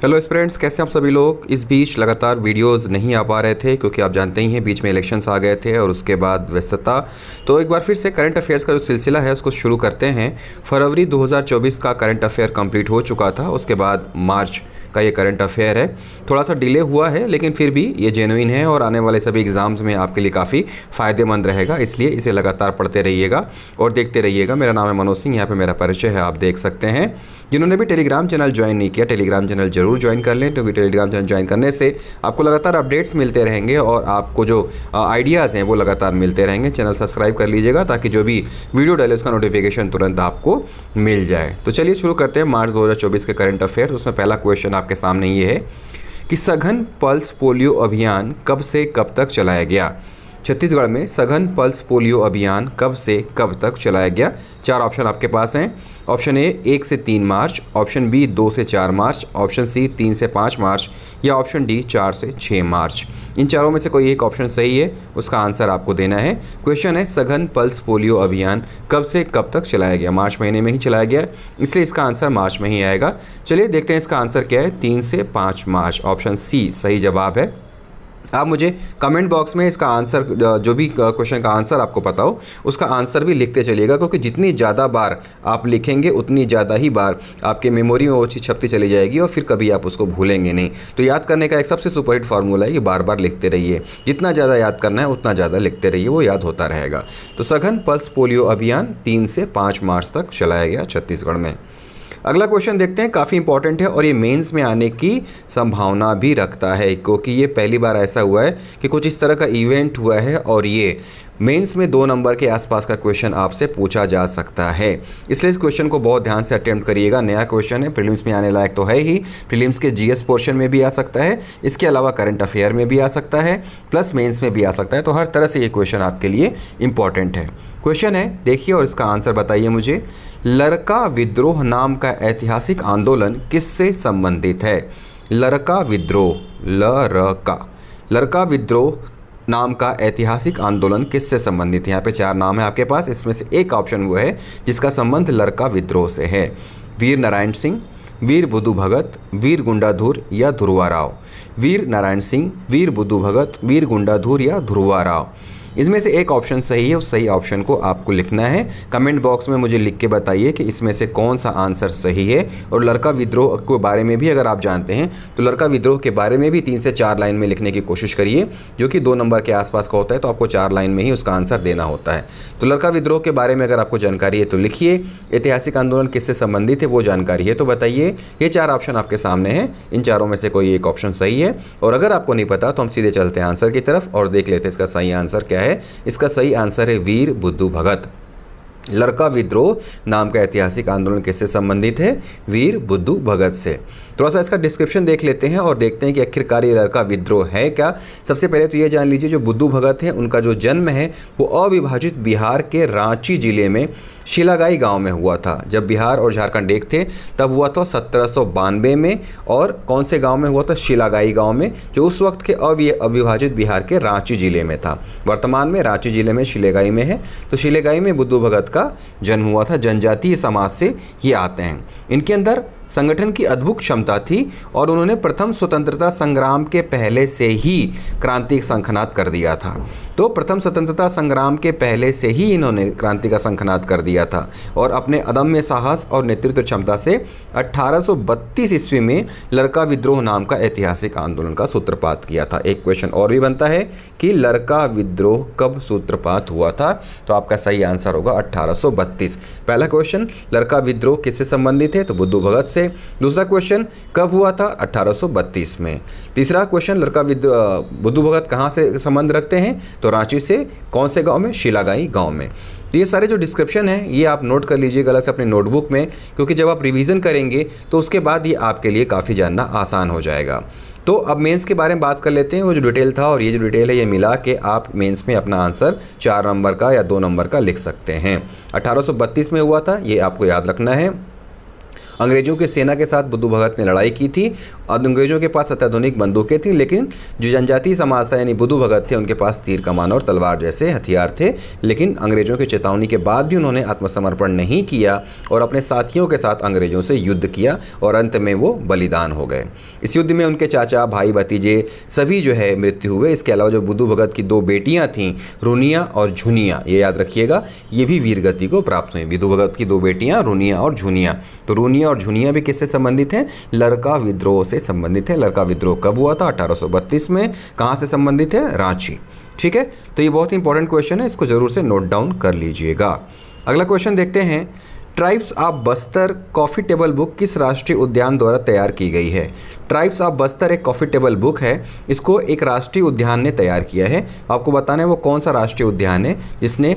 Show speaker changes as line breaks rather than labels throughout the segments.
Hello students, कैसे आप सभी लोग। इस बीच लगातार वीडियोस नहीं आ पा रहे थे क्योंकि आप जानते ही हैं बीच में इलेक्शंस आ गए थे और उसके बाद व्यस्तता। तो एक बार फिर से करंट अफेयर्स का जो सिलसिला है उसको शुरू करते हैं। फरवरी 2024 का करंट अफेयर कंप्लीट हो चुका था, उसके बाद मार्च का ये करंट अफेयर है। थोड़ा सा डिले हुआ है लेकिन फिर भी ये जेन्युइन है और आने वाले सभी एग्ज़ाम्स में आपके लिए काफ़ी फ़ायदेमंद रहेगा, इसलिए इसे लगातार पढ़ते रहिएगा और देखते रहिएगा। मेरा नाम है मनोज सिंह, यहाँ पे मेरा परिचय है, आप देख सकते हैं। जिन्होंने भी टेलीग्राम चैनल ज्वाइन नहीं किया, टेलीग्राम चैनल जरूर ज्वाइन कर लें, क्योंकि टेलीग्राम चैनल ज्वाइन करने से आपको लगातार अपडेट्स मिलते रहेंगे और आपको जो आइडियाज़ हैं वो लगातार मिलते रहेंगे। चैनल सब्सक्राइब कर लीजिएगा ताकि जो भी वीडियो डाले उसका नोटिफिकेशन तुरंत आपको मिल जाए। तो चलिए शुरू करते हैं मार्च 2024 के करंट अफेयर। उसमें पहला क्वेश्चन आपके सामने ये है कि सघन पल्स पोलियो अभियान कब से कब तक चलाया गया। छत्तीसगढ़ में सघन पल्स पोलियो अभियान कब से कब तक चलाया गया। चार ऑप्शन आपके पास हैं। ऑप्शन ए 1 से 3 मार्च, ऑप्शन बी 2 से 4 मार्च, ऑप्शन सी 3 से 5 मार्च या ऑप्शन डी 4 से 6 मार्च। इन चारों में से कोई एक ऑप्शन सही है, उसका आंसर आपको देना है। क्वेश्चन है सघन पल्स पोलियो अभियान कब से कब तक चलाया गया। मार्च महीने में ही चलाया गया, इसलिए इसका आंसर मार्च में ही आएगा। चलिए देखते हैं इसका आंसर क्या है। 3 से 5 मार्च, ऑप्शन सी सही जवाब है। आप मुझे कमेंट बॉक्स में इसका आंसर, जो भी क्वेश्चन का आंसर आपको पता हो उसका आंसर भी लिखते चलिएगा, क्योंकि जितनी ज़्यादा बार आप लिखेंगे उतनी ज़्यादा ही बार आपके मेमोरी में वो चीज़ छपती चली जाएगी और फिर कभी आप उसको भूलेंगे नहीं। तो याद करने का एक सबसे सुपरहिट फार्मूला है कि बार बार लिखते रहिए। जितना ज़्यादा याद करना है उतना ज़्यादा लिखते रहिए, वो याद होता रहेगा। तो सघन पल्स पोलियो अभियान 3 से 5 मार्च तक चलाया गया छत्तीसगढ़ में। अगला क्वेश्चन देखते हैं, काफ़ी इंपॉर्टेंट है और ये मेंस में आने की संभावना भी रखता है, क्योंकि ये पहली बार ऐसा हुआ है कि कुछ इस तरह का इवेंट हुआ है और ये मेंस में 2 नंबर के आसपास का क्वेश्चन आपसे पूछा जा सकता है। इसलिए इस क्वेश्चन को बहुत ध्यान से अटेम्प्ट करिएगा। नया क्वेश्चन है, प्रीलिम्स में आने लायक तो है ही, प्रीलिम्स के जीएस पोर्शन में भी आ सकता है, इसके अलावा करंट अफेयर में भी आ सकता है, प्लस मेंस में भी आ सकता है। तो हर तरह से ये क्वेश्चन आपके लिए इंपॉर्टेंट है। क्वेश्चन है, देखिए और इसका आंसर बताइए मुझे। लरका विद्रोह नाम का ऐतिहासिक आंदोलन किससे संबंधित है। लरका विद्रोह, लरका विद्रोह नाम का ऐतिहासिक आंदोलन किससे संबंधित है। यहाँ पे 4 नाम है आपके पास, इसमें से एक ऑप्शन वो है जिसका संबंध लरका विद्रोह से है। वीर नारायण सिंह, वीर बुद्धू भगत, वीर गुंडाधुर या ध्रुवा राव। वीर नारायण सिंह, वीर बुद्धू भगत, वीर गुंडाधुर या ध्रुवा राव। इसमें से एक ऑप्शन सही है, उस सही ऑप्शन को आपको लिखना है। कमेंट बॉक्स में मुझे लिख के बताइए कि इसमें से कौन सा आंसर सही है। और लरका विद्रोह के बारे में भी अगर आप जानते हैं तो लरका विद्रोह के बारे में भी 3 से 4 लाइन में लिखने की कोशिश करिए, जो कि 2 नंबर के आसपास का होता है, तो आपको 4 लाइन में ही उसका आंसर देना होता है। तो लरका विद्रोह के बारे में अगर आपको जानकारी है तो लिखिए, ऐतिहासिक आंदोलन किससे संबंधित है वो जानकारी है तो बताइए। ये 4 ऑप्शन आपके सामने हैं, इन चारों में से कोई एक ऑप्शन सही है। और अगर आपको नहीं पता तो हम सीधे चलते हैं आंसर की तरफ और देख लेते हैं इसका सही आंसर क्या है। इसका सही आंसर है वीर बुद्धू भगत। लरका विद्रोह नाम का ऐतिहासिक आंदोलन किससे संबंधित है। वीर बुद्धू भगत से। थोड़ा सा इसका डिस्क्रिप्शन देख लेते हैं और देखते हैं कि आखिरकार ये लरका विद्रोह है क्या। सबसे पहले तो ये जान लीजिए, जो बुद्धू भगत हैं उनका जो जन्म है वो अविभाजित बिहार के रांची जिले में शिलागाई गांव में हुआ था। जब बिहार और झारखंड एक थे तब हुआ था 1792 में। और कौन से गांव में हुआ था। शिलागाई गांव में, जो उस वक्त के अविभाजित बिहार के रांची जिले में था। वर्तमान में रांची जिले में शिलेगाई में है। तो शिलेगाई में बुद्धू भगत का जन्म हुआ था। जनजातीय समाज से ये आते हैं। इनके अंदर संगठन की अद्भुत क्षमता थी और उन्होंने प्रथम स्वतंत्रता संग्राम के पहले से ही क्रांति शंखनाद कर दिया था। तो प्रथम स्वतंत्रता संग्राम के पहले से ही इन्होंने क्रांति का शंखनाद कर दिया था और अपने अदम्य साहस और नेतृत्व क्षमता से 1832 ईस्वी में लरका विद्रोह नाम का ऐतिहासिक आंदोलन का सूत्रपात किया था। एक क्वेश्चन और भी बनता है कि लरका विद्रोह कब सूत्रपात हुआ था, तो आपका सही आंसर होगा 1832। पहला क्वेश्चन, लरका विद्रोह किससे संबंधित है, तो बुद्धू भगत से। दूसरा क्वेश्चन, कब हुआ था, 1832 में। तीसरा क्वेश्चन, लरका बुद्धू भगत कहाँ से संबंध रखते हैं, तो रांची से। कौन से गांव में, शिलागाई गांव में। तो ये सारे जो डिस्क्रिप्शन है ये आप नोट कर लीजिएगा अलग से अपने नोटबुक में, क्योंकि जब आप रिवीजन करेंगे तो उसके बाद ये आपके लिए काफ़ी जानना आसान हो जाएगा। तो अब मेंस के बारे में बात कर लेते हैं। वो जो डिटेल था और ये जो डिटेल है ये मिला के आप मेंस में अपना आंसर 4 नंबर का या 2 नंबर का लिख सकते हैं। 1832 में हुआ था, ये आपको याद रखना है। अंग्रेजों की सेना के साथ बुद्धू भगत ने लड़ाई की थी और अंग्रेजों के पास अत्याधुनिक बंदूकें थीं, लेकिन जो जनजातीय समाज था यानी बुद्धू भगत थे उनके पास तीर कमान और तलवार जैसे हथियार थे। लेकिन अंग्रेजों की चेतावनी के बाद भी उन्होंने आत्मसमर्पण नहीं किया और अपने साथियों के साथ अंग्रेजों से युद्ध किया और अंत में वो बलिदान हो गए। इस युद्ध में उनके चाचा, भाई, भतीजे सभी जो है मृत्यु हुए। इसके अलावा जो बुद्धू भगत की 2 बेटियां थीं, रुनिया और झुनिया, ये याद रखिएगा, ये भी वीरगति को प्राप्त हुई। बुद्धू भगत की 2 बेटियां रुनिया और झुनिया। तो रुनिया और झुनिया भी किससे संबंधित हैं? लरका विद्रोह से संबंधित है। लरका विद्रोह कब हुआ था? 1832 में। कहाँ से संबंधित है? रांची। ठीक है, तो ये बहुत ही इंपॉर्टेंट क्वेश्चन है, इसको जरूर से नोट डाउन कर लीजिएगा। अगला क्वेश्चन देखते हैं। Tribes of Bastar coffee table book किस राष्ट्रीय उद्यान द्वारा तैयार की गई है? ट्राइब्स ऑफ बस्तर एक कॉफ़ी टेबल बुक है, इसको एक राष्ट्रीय उद्यान ने तैयार किया है। आपको बताना है वो कौन सा राष्ट्रीय उद्यान है जिसने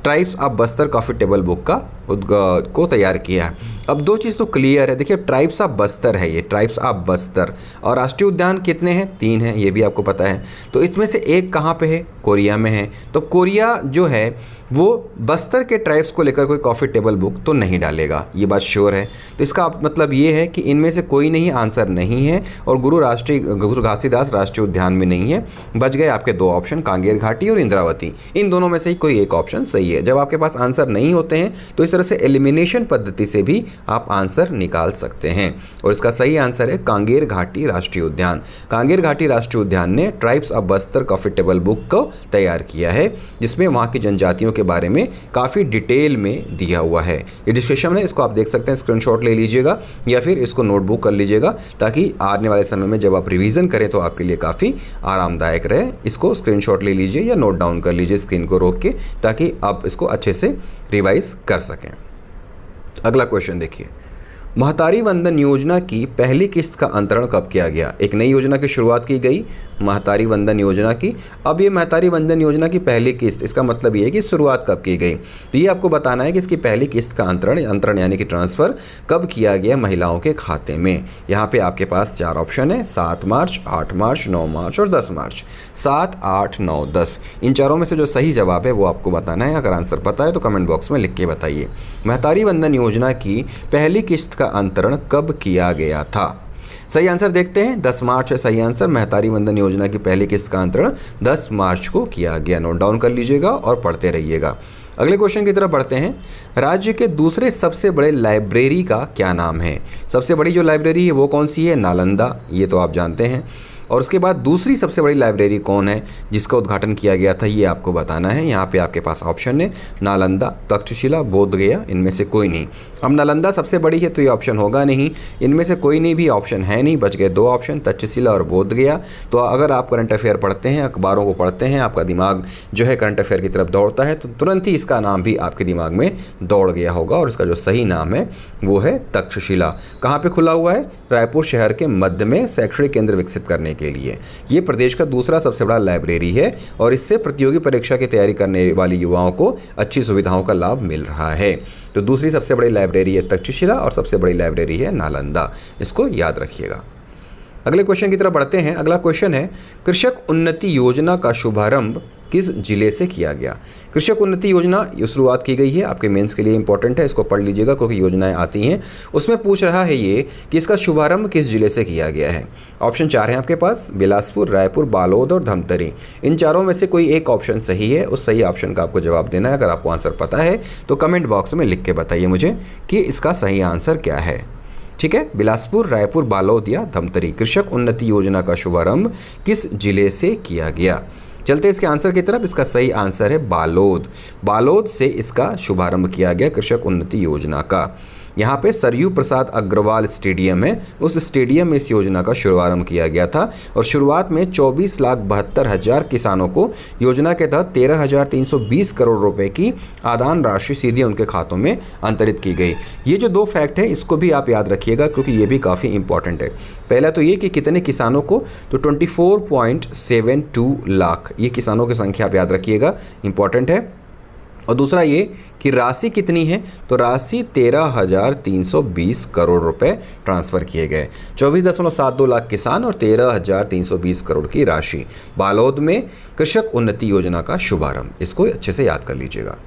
tribes of Bastar coffee table book को तैयार किया है। अब 2 चीज़ तो क्लियर है। देखिए, ट्राइब्स ऑफ बस्तर है ये, ट्राइब्स ऑफ बस्तर, और राष्ट्रीय उद्यान कितने हैं? 3 हैं, ये भी आपको पता है। तो इसमें से एक कहाँ पे है? कोरिया में है। तो कोरिया जो है वो बस्तर के ट्राइब्स को लेकर कोई कॉफ़ी टेबल बुक तो नहीं डालेगा, ये बात श्योर है। तो इसका मतलब ये है कि इनमें से कोई नहीं, आंसर नहीं है, और गुरु घासीदास राष्ट्रीय उद्यान में नहीं है। बच गए आपके 2 ऑप्शन, कांगेर घाटी और इंद्रावती। इन दोनों में से ही कोई एक ऑप्शन सही है। जब आपके पास आंसर नहीं होते हैं तो इस तरह से एलिमिनेशन पद्धति से भी आप आंसर निकाल सकते हैं, और इसका सही आंसर है कांगेर घाटी राष्ट्रीय उद्यान। कांगेर घाटी राष्ट्रीय उद्यान ने tribes of Bastar coffee table book को तैयार किया है, जिसमें वहाँ की जनजातियों के बारे में काफ़ी डिटेल में दिया हुआ है। ये डिस्क्रिप्शन है, इसको आप देख सकते हैं, स्क्रीनशॉट ले लीजिएगा या फिर इसको नोटबुक कर लीजिएगा, ताकि आने वाले समय में जब आप रिवीजन करें तो आपके लिए काफ़ी आरामदायक रहे। इसको स्क्रीनशॉट ले लीजिए या नोट डाउन कर लीजिए स्क्रीन को रोक के, ताकि आप इसको अच्छे से रिवाइज कर सकें। अगला क्वेश्चन देखिए। महतारी वंदन योजना की पहली किस्त का अंतरण कब किया गया? एक नई योजना की शुरुआत की गई, महतारी वंदन योजना की। अब ये महतारी वंदन योजना की पहली किस्त, इसका मतलब ये है कि शुरुआत कब की गई। तो ये आपको बताना है कि इसकी पहली किस्त का अंतरण यानी कि ट्रांसफ़र कब किया गया महिलाओं के खाते में। यहाँ पे आपके पास 4 ऑप्शन है, 7 मार्च, 8 मार्च, 9 मार्च और 10 मार्च। 7, 8, 9, 10, इन चारों में से जो सही जवाब है वो आपको बताना है। अगर आंसर पता है तो कमेंट बॉक्स में लिख के बताइए। महतारी वंदन योजना की पहली किस्त का अंतरण कब किया गया था? सही आंसर देखते हैं, 10 मार्च है सही आंसर। महतारी वंदन योजना की पहली किस्त का अंतरण 10 मार्च को किया गया। नोट डाउन कर लीजिएगा और पढ़ते रहिएगा। अगले क्वेश्चन की तरफ बढ़ते हैं। राज्य के दूसरे सबसे बड़े लाइब्रेरी का क्या नाम है? सबसे बड़ी जो लाइब्रेरी है वो कौन सी है? नालंदा, ये तो आप जानते हैं। और उसके बाद दूसरी सबसे बड़ी लाइब्रेरी कौन है जिसका उद्घाटन किया गया था, ये आपको बताना है। यहाँ पे आपके पास ऑप्शन है नालंदा, तक्षशिला, बोध गया, इनमें से कोई नहीं। अब नालंदा सबसे बड़ी है तो ये ऑप्शन होगा नहीं, इनमें से कोई नहीं भी ऑप्शन है नहीं, बच गए 2 ऑप्शन, तक्षशिला और बोध गया। तो अगर आप करंट अफेयर पढ़ते हैं, अखबारों को पढ़ते हैं, आपका दिमाग जो है करंट अफेयर की तरफ दौड़ता है, तो तुरंत ही इसका नाम भी आपके दिमाग में दौड़ गया होगा, और इसका जो सही नाम है वो है तक्षशिला। कहाँ पर खुला हुआ है? रायपुर शहर के मध्य में शैक्षणिक केंद्र विकसित करने के लिए। ये प्रदेश का दूसरा सबसे बड़ा लाइब्रेरी है, और इससे प्रतियोगी परीक्षा की तैयारी करने वाली युवाओं को अच्छी सुविधाओं का लाभ मिल रहा है। तो दूसरी सबसे बड़ी लाइब्रेरी है तक्षशिला और सबसे बड़ी लाइब्रेरी है नालंदा, इसको याद रखिएगा। अगले क्वेश्चन की तरफ बढ़ते हैं। अगला क्वेश्चन है, कृषक उन्नति योजना का शुभारंभ किस जिले से किया गया? कृषक उन्नति योजना शुरुआत की गई है, आपके मेंस के लिए इंपॉर्टेंट है, इसको पढ़ लीजिएगा क्योंकि योजनाएं आती हैं। उसमें पूछ रहा है ये कि इसका शुभारंभ किस जिले से किया गया है। ऑप्शन 4 हैं आपके पास, बिलासपुर, रायपुर, बालोद और धमतरी। इन चारों में से कोई एक ऑप्शन सही है, उस सही ऑप्शन का आपको जवाब देना है। अगर आपको आंसर पता है तो कमेंट बॉक्स में लिख के बताइए मुझे कि इसका सही आंसर क्या है। ठीक है, बिलासपुर, रायपुर, बालोद या धमतरी। कृषक उन्नति योजना का शुभारंभ किस जिले से किया गया? चलते इसके आंसर की तरफ। इसका सही आंसर है बालोद। बालोद से इसका शुभारंभ किया गया कृषक उन्नति योजना का। यहाँ पे सरयू प्रसाद अग्रवाल स्टेडियम है, उस स्टेडियम में इस योजना का शुभारंभ किया गया था, और शुरुआत में 24,72,000 किसानों को योजना के तहत 13,320 करोड़ रुपए की आदान राशि सीधे उनके खातों में अंतरित की गई। ये जो 2 फैक्ट है इसको भी आप याद रखिएगा क्योंकि ये भी काफ़ी इंपॉर्टेंट है। पहला तो ये कि कितने किसानों को, तो 24.72 लाख, ये किसानों की संख्या आप याद रखिएगा, इंपॉर्टेंट है। और दूसरा ये कि राशि कितनी है, तो राशि 13,320 करोड़ रुपए ट्रांसफ़र किए गए। 24.72 लाख किसान और 13,320 करोड़ की राशि। बालोद में कृषक उन्नति योजना का शुभारंभ, इसको अच्छे से याद कर लीजिएगा।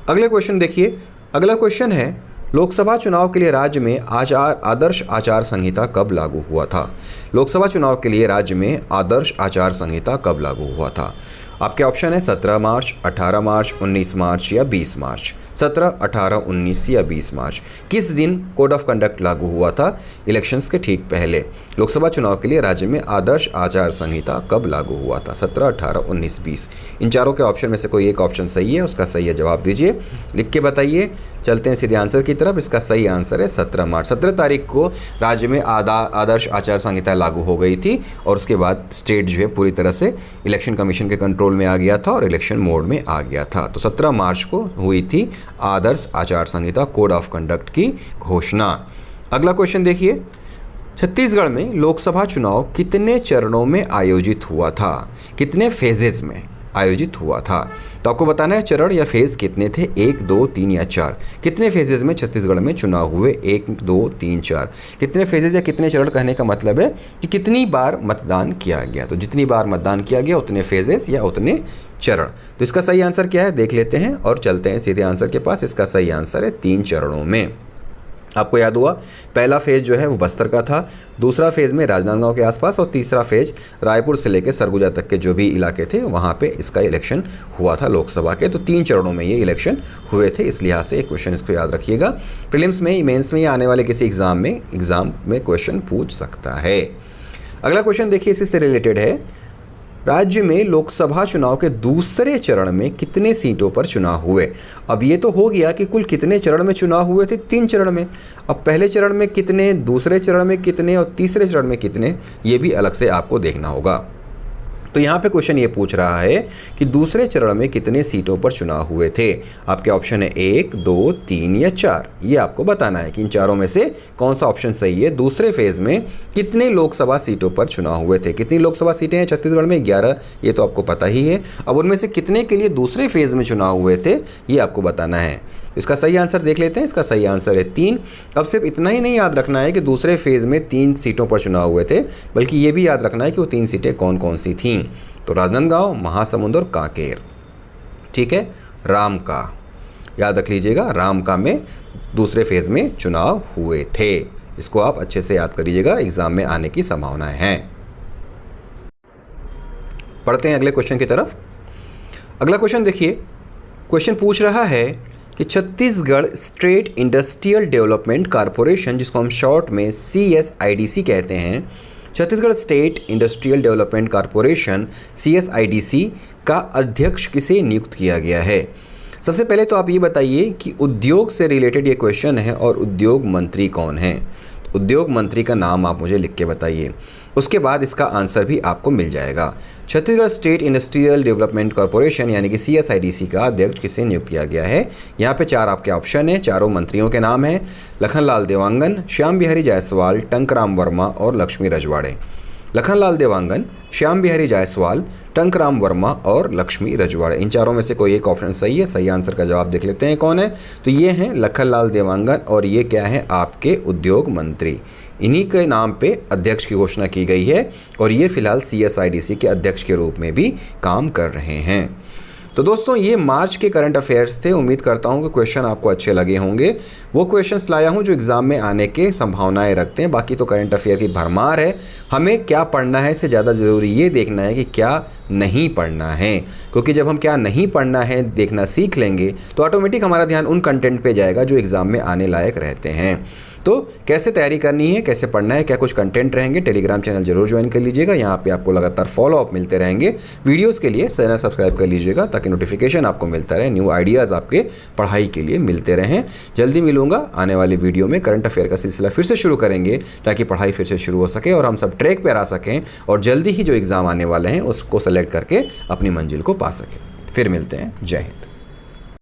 अगले क्वेश्चन देखिए। अगला क्वेश्चन है, लोकसभा चुनाव के लिए राज्य में आदर्श आचार संहिता कब लागू हुआ था? लोकसभा चुनाव के लिए राज्य में आदर्श आचार संहिता कब लागू हुआ था? आपके ऑप्शन है 17 मार्च, 18 मार्च, 19 मार्च या 20 मार्च। 17, 18, 19 या 20 मार्च। किस दिन कोड ऑफ कंडक्ट लागू हुआ था? इलेक्शंस के ठीक पहले। लोकसभा चुनाव के लिए राज्य में आदर्श आचार संहिता कब लागू हुआ था? 17, 18, 19, 20। इन चारों के ऑप्शन में से कोई एक ऑप्शन सही है, उसका सही है जवाब दीजिए, लिख के बताइए। चलते हैं सीधे आंसर की तरफ। इसका सही आंसर है 17 मार्च। 17 तारीख को राज्य में आदर्श आचार संहिता लागू हो गई थी और उसके बाद स्टेट जो है पूरी तरह से इलेक्शन कमीशन के कंट्रोल में आ गया था और इलेक्शन मोड में आ गया था। तो 17 मार्च को हुई थी आदर्श आचार संहिता कोड ऑफ कंडक्ट की घोषणा। अगला क्वेश्चन देखिए, छत्तीसगढ़ में लोकसभा चुनाव कितने चरणों में आयोजित हुआ था? कितने फेजेस में आयोजित हुआ था? तो आपको बताना है चरण या फेज कितने थे, 1, 2, 3 या 4। कितने फेजेज में छत्तीसगढ़ में चुनाव हुए? 1, 2, 3, 4। कितने फेजेज या कितने चरण कहने का मतलब है कि कितनी बार मतदान किया गया। तो जितनी बार मतदान किया गया उतने फेजेस या उतने चरण। तो इसका सही आंसर क्या है देख लेते हैं और चलते हैं सीधे आंसर के पास। इसका सही आंसर है 3 चरणों में। आपको याद हुआ, पहला फेज़ जो है वो बस्तर का था, दूसरा फेज़ में राजनांदगांव के आसपास और तीसरा फेज़ रायपुर से लेकर सरगुजा तक के जो भी इलाके थे वहाँ पे इसका इलेक्शन हुआ था लोकसभा के। तो 3 चरणों में ये इलेक्शन हुए थे। इस लिहाज से एक क्वेश्चन इसको याद रखिएगा। प्रीलिम्स में, मेंस में या आने वाले किसी एग्ज़ाम में क्वेश्चन पूछ सकता है। अगला क्वेश्चन देखिए, इसी से रिलेटेड है। राज्य में लोकसभा चुनाव के दूसरे चरण में कितने सीटों पर चुनाव हुए? अब ये तो हो गया कि कुल कितने चरण में चुनाव हुए थे, 3 चरण में। अब पहले चरण में कितने, दूसरे चरण में कितने और तीसरे चरण में कितने, ये भी अलग से आपको देखना होगा। तो यहाँ पे क्वेश्चन ये पूछ रहा है कि दूसरे चरण में कितने सीटों पर चुनाव हुए थे। आपके ऑप्शन है 1, 2, 3 या 4। ये आपको बताना है कि इन चारों में से कौन सा ऑप्शन सही है। दूसरे फेज में कितने लोकसभा सीटों पर चुनाव हुए थे? कितनी लोकसभा सीटें हैं छत्तीसगढ़ में? 11। ये तो आपको पता ही है। अब उनमें से कितने के लिए दूसरे फेज में चुनाव हुए थे, ये आपको बताना है। इसका सही आंसर देख लेते हैं। इसका सही आंसर है 3। अब सिर्फ इतना ही नहीं याद रखना है कि दूसरे फेज़ में 3 सीटों पर चुनाव हुए थे, बल्कि ये भी याद रखना है कि वो 3 सीटें कौन कौन सी थीं। तो राजनांदगांव, महासमुंद और कांकेर। ठीक है, रामका याद रख लीजिएगा, रामका में दूसरे फेज़ में चुनाव हुए थे। इसको आप अच्छे से याद करिएगा, एग्ज़ाम में आने की संभावनाएं हैं। पढ़ते हैं अगले क्वेश्चन की तरफ। अगला क्वेश्चन देखिए, क्वेश्चन पूछ रहा है कि Chhattisgarh state industrial development corporation, जिसको हम शॉर्ट में CSIDC कहते हैं, Chhattisgarh state industrial development corporation CSIDC का अध्यक्ष किसे नियुक्त किया गया है? सबसे पहले तो आप ये बताइए कि उद्योग से रिलेटेड ये क्वेश्चन है और उद्योग मंत्री कौन है। उद्योग मंत्री का नाम आप मुझे लिख के बताइए, उसके बाद इसका आंसर भी आपको मिल जाएगा। Chhattisgarh state industrial development corporation यानी कि CSIDC का अध्यक्ष किसे नियुक्त किया गया है? यहाँ पे 4 आपके ऑप्शन हैं। चारों मंत्रियों के नाम हैं लखनलाल देवांगन, श्याम बिहारी जायसवाल, टंकराम वर्मा और लक्ष्मी रजवाड़े। लखनलाल देवांगन, श्याम बिहारी जायसवाल, टंकराम वर्मा और लक्ष्मी रजवाड़े। इन चारों में से कोई एक ऑप्शन सही है। सही आंसर का जवाब देख लेते हैं कौन है। तो ये हैं लखनलाल देवांगन और ये क्या है, आपके उद्योग मंत्री। इन्हीं के नाम पे अध्यक्ष की घोषणा की गई है और ये फिलहाल CSIDC के अध्यक्ष के रूप में भी काम कर रहे हैं। तो दोस्तों, ये मार्च के करंट अफेयर्स थे। उम्मीद करता हूँ कि क्वेश्चन आपको अच्छे लगे होंगे। वो क्वेश्चंस लाया हूँ जो एग्ज़ाम में आने के संभावनाएं रखते हैं। बाकी तो करंट अफेयर की भरमार है। हमें क्या पढ़ना है इससे ज़्यादा ज़रूरी ये देखना है कि क्या नहीं पढ़ना है, क्योंकि जब हम क्या नहीं पढ़ना है देखना सीख लेंगे तो ऑटोमेटिक हमारा ध्यान उन कंटेंट पे जाएगा जो एग्ज़ाम में आने लायक रहते हैं। तो कैसे तैयारी करनी है, कैसे पढ़ना है, क्या कुछ कंटेंट रहेंगे, टेलीग्राम चैनल जरूर ज्वाइन कर लीजिएगा। यहाँ पे आपको लगातार फॉलोअप मिलते रहेंगे। वीडियोस के लिए चैनल सब्सक्राइब कर लीजिएगा ताकि नोटिफिकेशन आपको मिलता रहे, न्यू आइडियाज़ आपके पढ़ाई के लिए मिलते रहें। जल्दी मिलूंगा आने वाली वीडियो में। करंट अफेयर का सिलसिला फिर से शुरू करेंगे ताकि पढ़ाई फिर से शुरू हो सके और हम सब ट्रैक पर आ सकें और जल्दी ही जो एग्ज़ाम आने वाले हैं उसको सेलेक्ट करके अपनी मंजिल को पा सकें। फिर मिलते हैं। जय हिंद।